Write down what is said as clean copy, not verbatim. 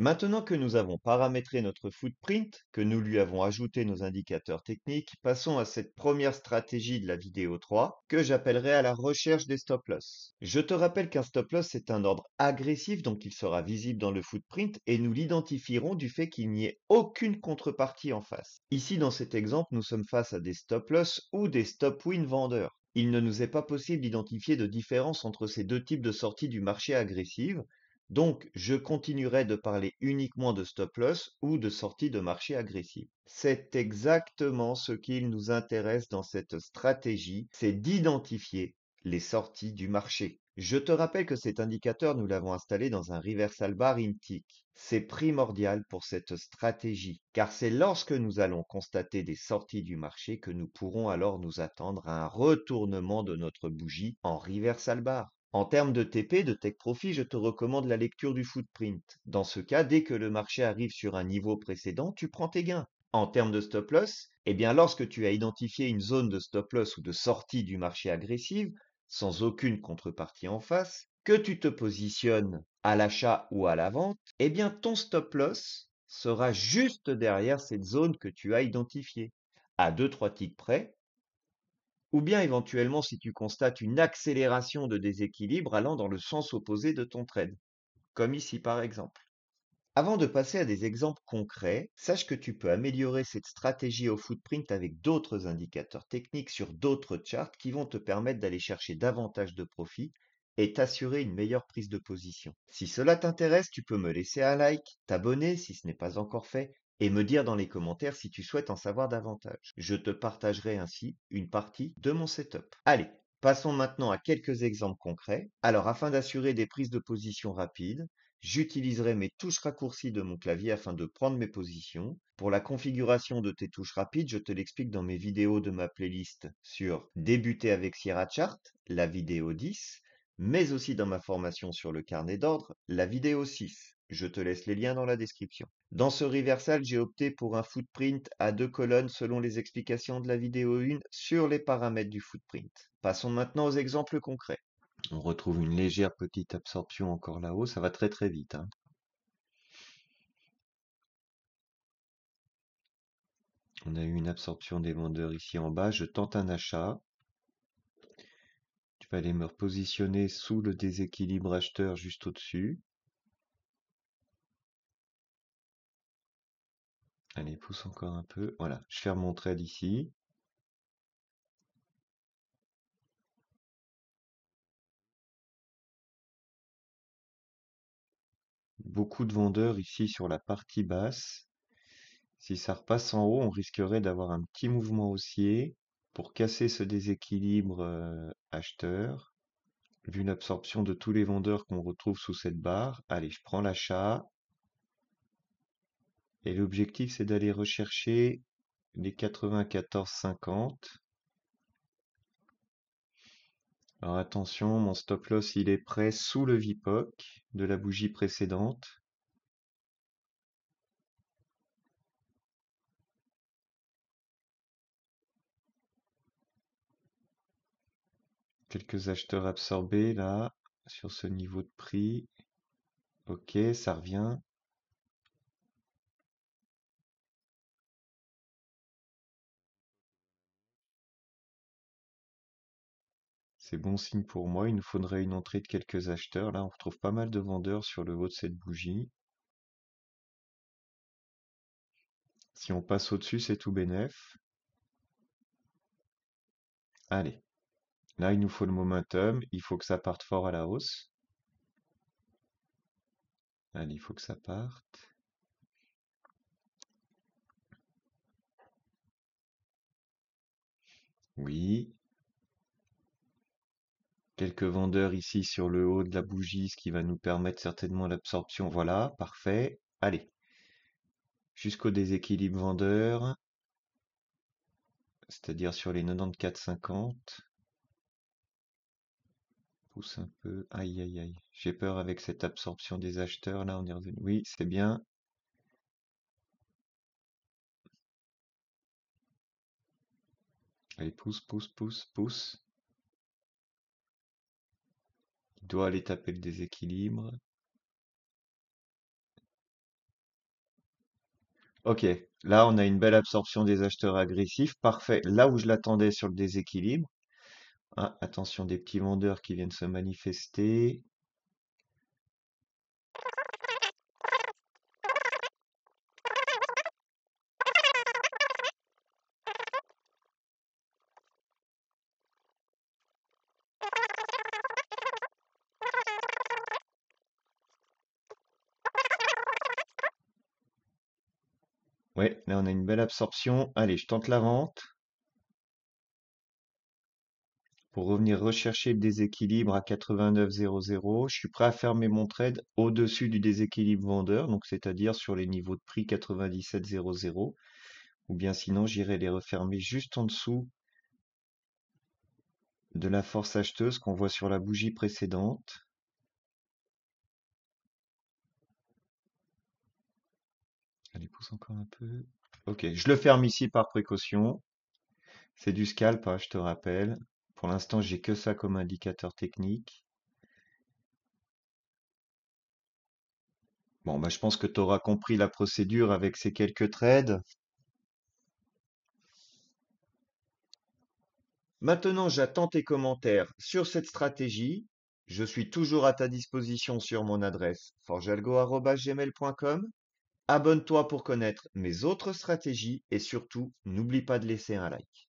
Maintenant que nous avons paramétré notre footprint, que nous lui avons ajouté nos indicateurs techniques, passons à cette première stratégie de la vidéo 3 que j'appellerai à la recherche des stop-loss. Je te rappelle qu'un stop-loss est un ordre agressif, donc il sera visible dans le footprint et nous l'identifierons du fait qu'il n'y ait aucune contrepartie en face. Ici, dans cet exemple, nous sommes face à des stop-loss ou des stop-win vendeurs. Il ne nous est pas possible d'identifier de différence entre ces deux types de sorties du marché agressive, donc, je continuerai de parler uniquement de stop loss ou de sortie de marché agressive. C'est exactement ce qu'il nous intéresse dans cette stratégie, c'est d'identifier les sorties du marché. Je te rappelle que cet indicateur, nous l'avons installé dans un reversal bar in tick. C'est primordial pour cette stratégie, car c'est lorsque nous allons constater des sorties du marché que nous pourrons alors nous attendre à un retournement de notre bougie en reversal bar. En termes de TP, de Take Profit, je te recommande la lecture du footprint. Dans ce cas, dès que le marché arrive sur un niveau précédent, tu prends tes gains. En termes de stop loss, eh bien, lorsque tu as identifié une zone de stop loss ou de sortie du marché agressive, sans aucune contrepartie en face, que tu te positionnes à l'achat ou à la vente, eh bien, ton stop loss sera juste derrière cette zone que tu as identifiée. À deux-trois ticks près, ou bien éventuellement si tu constates une accélération de déséquilibre allant dans le sens opposé de ton trade, comme ici par exemple. Avant de passer à des exemples concrets, sache que tu peux améliorer cette stratégie au footprint avec d'autres indicateurs techniques sur d'autres charts qui vont te permettre d'aller chercher davantage de profit et t'assurer une meilleure prise de position. Si cela t'intéresse, tu peux me laisser un like, t'abonner si ce n'est pas encore fait, et me dire dans les commentaires si tu souhaites en savoir davantage. Je te partagerai ainsi une partie de mon setup. Allez, passons maintenant à quelques exemples concrets. Alors, afin d'assurer des prises de position rapides, j'utiliserai mes touches raccourcies de mon clavier afin de prendre mes positions. Pour la configuration de tes touches rapides, je te l'explique dans mes vidéos de ma playlist sur Débuter avec Sierra Chart, la vidéo 10, mais aussi dans ma formation sur le carnet d'ordre, la vidéo 6. Je te laisse les liens dans la description. Dans ce reversal, j'ai opté pour un footprint à deux colonnes selon les explications de la vidéo 1 sur les paramètres du footprint. Passons maintenant aux exemples concrets. On retrouve une légère petite absorption encore là-haut, ça va très très vite, hein. On a eu une absorption des vendeurs ici en bas, je tente un achat. Je vais aller me repositionner sous le déséquilibre acheteur juste au-dessus. Allez, pousse encore un peu. Voilà, je ferme mon trade ici. Beaucoup de vendeurs ici sur la partie basse. Si ça repasse en haut, on risquerait d'avoir un petit mouvement haussier pour casser ce déséquilibre acheteur. Vu l'absorption de tous les vendeurs qu'on retrouve sous cette barre, allez, je prends l'achat. Et l'objectif, c'est d'aller rechercher les 94,50. Alors attention, mon stop loss, il est prêt sous le VPOC de la bougie précédente. Quelques acheteurs absorbés là, sur ce niveau de prix. Ok, ça revient. C'est bon signe pour moi. Il nous faudrait une entrée de quelques acheteurs. Là, on retrouve pas mal de vendeurs sur le haut de cette bougie. Si on passe au-dessus, c'est tout bénef. Allez. Là, il nous faut le momentum. Il faut que ça parte fort à la hausse. Allez, il faut que ça parte. Oui. Quelques vendeurs ici sur le haut de la bougie, ce qui va nous permettre certainement l'absorption. Voilà, parfait. Allez. Jusqu'au déséquilibre vendeur, c'est-à-dire sur les 94,50. Pousse un peu. Aïe, aïe, aïe. J'ai peur avec cette absorption des acheteurs. Là, on est revenu. Oui, c'est bien. Allez, pousse, pousse, pousse, pousse. Il doit aller taper le déséquilibre. Ok, là on a une belle absorption des acheteurs agressifs. Parfait. Là où je l'attendais sur le déséquilibre. Ah, attention des petits vendeurs qui viennent se manifester. Ouais, là on a une belle absorption. Allez, je tente la vente pour revenir rechercher le déséquilibre à 89,00. Je suis prêt à fermer mon trade au-dessus du déséquilibre vendeur, donc c'est-à-dire sur les niveaux de prix 97,00. Ou bien sinon j'irai les refermer juste en dessous de la force acheteuse qu'on voit sur la bougie précédente. Allez, pousse encore un peu. Ok, je le ferme ici par précaution. C'est du scalp, hein, je te rappelle. Pour l'instant, j'ai que ça comme indicateur technique. Bon, bah, je pense que tu auras compris la procédure avec ces quelques trades. Maintenant, j'attends tes commentaires sur cette stratégie. Je suis toujours à ta disposition sur mon adresse forgealgo@gmail.com. Abonne-toi pour connaître mes autres stratégies et surtout, n'oublie pas de laisser un like.